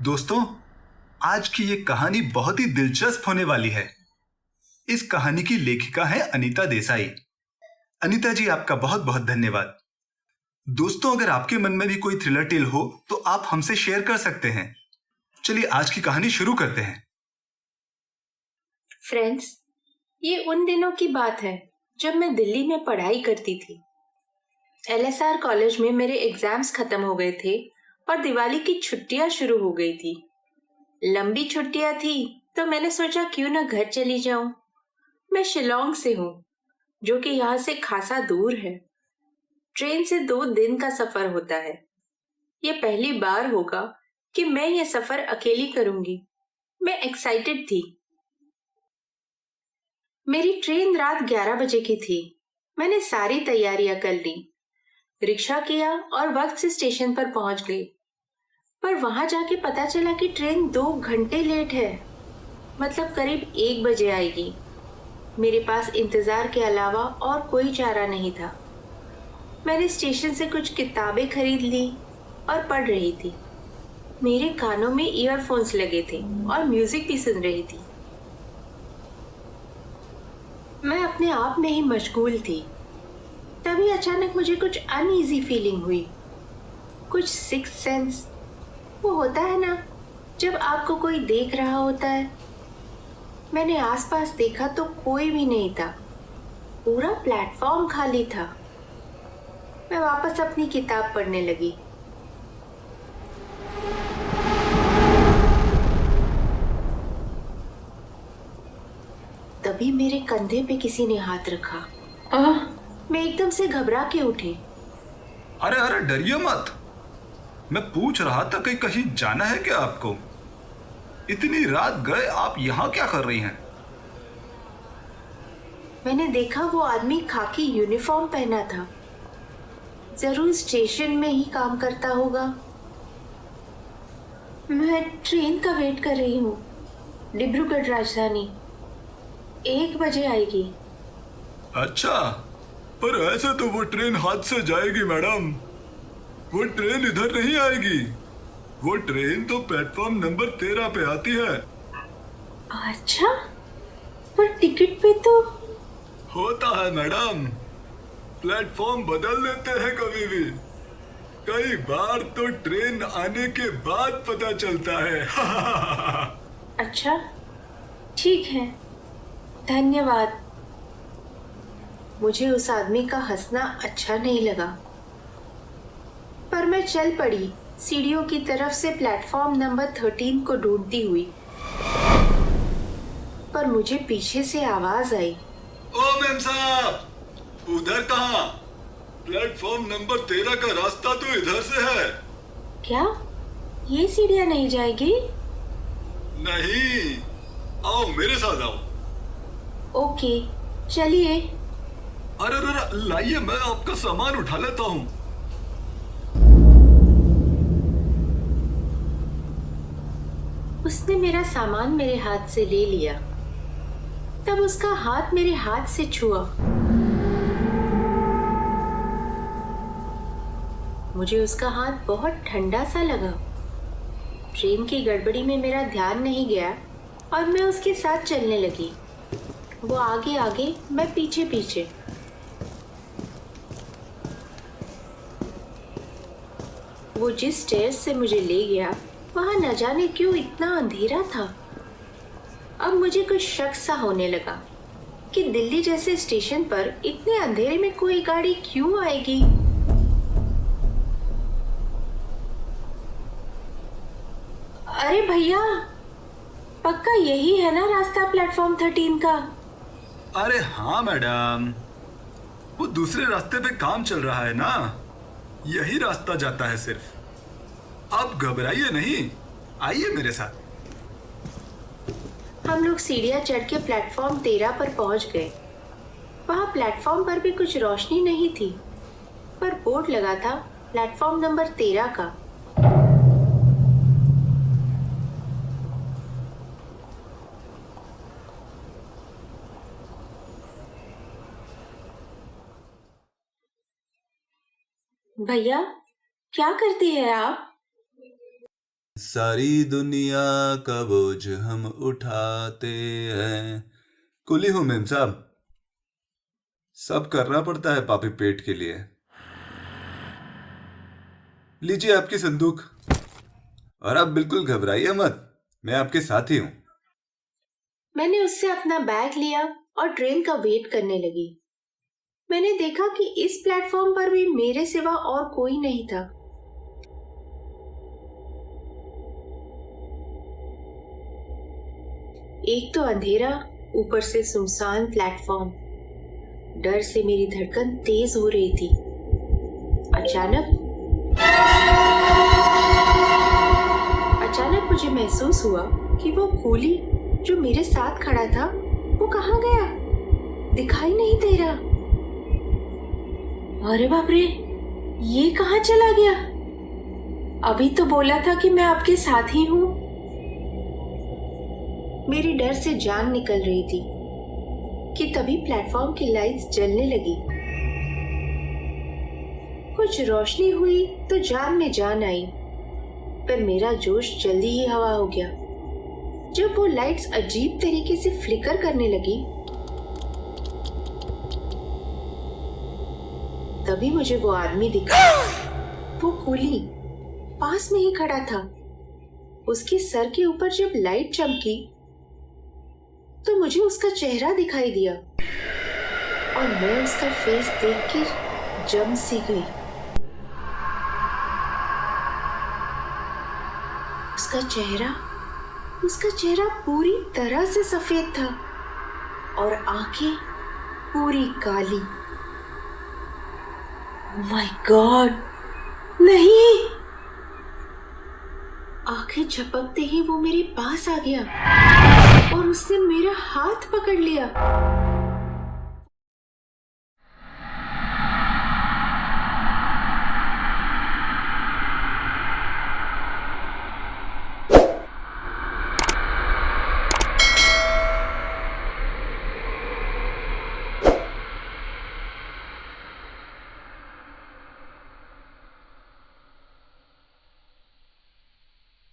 दोस्तों, आज की ये कहानी बहुत ही दिलचस्प होने वाली है। इस कहानी की लेखिका है अनीता देसाई। अनीता जी, आपका बहुत बहुत धन्यवाद। दोस्तों, अगर आपके मन में भी कोई थ्रिलर टेल हो तो आप हमसे शेयर कर सकते हैं। चलिए आज की कहानी शुरू करते हैं। फ्रेंड्स, ये उन दिनों की बात है जब मैं दिल्ली में पढ़ाई करती थी। एलएसआर कॉलेज में मेरे एग्जाम्स खत्म हो गए थे और दिवाली की छुट्टियां शुरू हो गई थी। लंबी छुट्टियां थी तो मैंने सोचा क्यों ना घर चली जाऊं। मैं शिलोंग से हूँ, जो कि यहाँ से खासा दूर है। ट्रेन से 2 दिन का सफर होता है। ये पहली बार होगा कि मैं ये सफर अकेली करूंगी। मैं एक्साइटेड थी। मेरी ट्रेन रात 11 बजे की थी। मैंने सारी तैयारियां कर ली, रिक्शा किया और वक्त से स्टेशन पर पहुंच गई। पर वहां जाके पता चला कि ट्रेन 2 घंटे लेट है, मतलब करीब 1 बजे आएगी। मेरे पास इंतजार के अलावा और कोई चारा नहीं था। मैंने स्टेशन से कुछ किताबें खरीद ली और पढ़ रही थी। मेरे कानों में ईयरफोन्स लगे थे और म्यूजिक भी सुन रही थी। मैं अपने आप में ही मशगूल थी। तभी अचानक मुझे कुछ अनईजी फीलिंग हुई, कुछ सिक्स सेंस। वो होता है ना, जब आपको कोई देख रहा होता है। मैंने आसपास देखा तो कोई भी नहीं था। पूरा प्लेटफॉर्म खाली था। मैं वापस अपनी किताब पढ़ने लगी। तभी मेरे कंधे पे किसी ने हाथ रखा। मैं एकदम से घबरा के उठी। अरे अरे, डरिए मत। मैं पूछ रहा था कि कहीं जाना है क्या आपको? इतनी रात गए आप यहाँ क्या कर रही हैं? मैंने देखा वो आदमी खाकी यूनिफॉर्म पहना था। जरूर स्टेशन में ही काम करता होगा। मैं ट्रेन का वेट कर रही हूँ। डिब्रूगढ़ राजधानी 1 बजे आएगी। अच्छा, पर ऐसे तो वो ट्रेन हाथ से जाएगी मैडम। वो ट्रेन इधर नहीं आएगी। वो ट्रेन तो प्लेटफॉर्म नंबर 13 पे आती है। अच्छा, पर टिकट पे तो होता है मैडम, प्लेटफॉर्म बदल देते हैं कभी भी। कई बार तो ट्रेन आने के बाद पता चलता है। अच्छा, ठीक है, धन्यवाद। मुझे उस आदमी का हंसना अच्छा नहीं लगा, पर मैं चल पड़ी सीढ़ियों की तरफ से प्लेटफॉर्म नंबर 13 को ढूंढती हुई। पर मुझे पीछे से आवाज आई। ओ मैम साहब, उधर कहाँ? प्लेटफॉर्म नंबर 13 का रास्ता तो इधर से है। क्या ये सीढ़ियां नहीं जाएगी? नहीं, आओ मेरे साथ आओ। ओके, चलिए। अरे अरे, लाइए, मैं आपका सामान उठा लेता हूँ। उसने मेरा सामान मेरे हाथ से ले लिया। तब उसका हाथ मेरे हाथ से छुआ। मुझे उसका हाथ बहुत ठंडा सा लगा। ट्रेन की गड़बड़ी में मेरा ध्यान नहीं गया और मैं उसके साथ चलने लगी। वो आगे आगे, मैं पीछे पीछे। वो जिस स्टेयर्स से मुझे ले गया, वहां न जाने क्यों इतना अंधेरा था। अब मुझे कुछ शक सा होने लगा कि दिल्ली जैसे स्टेशन पर इतने अंधेरे में कोई गाड़ी क्यों आएगी। अरे भैया, पक्का यही है ना रास्ता प्लेटफॉर्म 13 का? अरे हाँ मैडम, वो दूसरे रास्ते पे काम चल रहा है ना, यही रास्ता जाता है सिर्फ। आप घबराइए नहीं, आइए मेरे साथ। हम लोग सीढ़ियां चढ़ के प्लेटफॉर्म 13 पर पहुंच गए। वहां प्लेटफॉर्म पर भी कुछ रोशनी नहीं थी, पर बोर्ड लगा था प्लेटफॉर्म नंबर 13 का। भैया, क्या करती है आप? सारी दुनिया का बोझ हम उठाते हैं। कुली हूं मेम साहब, सब करना पड़ता है पापी पेट के लिए। लीजिए आपकी संदूक, और आप बिल्कुल घबराइए मत, मैं आपके साथ ही हूं। मैंने उससे अपना बैग लिया और ट्रेन का वेट करने लगी। मैंने देखा कि इस प्लेटफॉर्म पर भी मेरे सिवा और कोई नहीं था। एक तो अंधेरा, ऊपर से सुनसान प्लेटफॉर्म। डर से मेरी धड़कन तेज हो रही थी। अचानक मुझे महसूस हुआ कि वो कूली जो मेरे साथ खड़ा था वो कहाँ गया, दिखाई नहीं दे रहा। अरे बाप रे, ये कहाँ चला गया? अभी तो बोला था कि मैं आपके साथ ही हूँ। मेरी डर से जान निकल रही थी कि तभी प्लेटफॉर्म की लाइट्स जलने लगी। कुछ रोशनी हुई तो जान में जान आई, पर मेरा जोश जल्दी ही हवा हो गया। जब वो लाइट्स अजीब तरीके से फ्लिकर करने लगी, तभी मुझे वो आदमी दिखा। वो कूली पास में ही खड़ा था। उसके सर के ऊपर जब लाइट चमकी तो मुझे उसका चेहरा दिखाई दिया और मैं उसका फेस देखकर जम सी गई। उसका चेहरा पूरी तरह से सफेद था और आंखें पूरी काली। माय गॉड, नहीं! आंखें झपकते ही वो मेरे पास आ गया और उसने मेरा हाथ पकड़ लिया।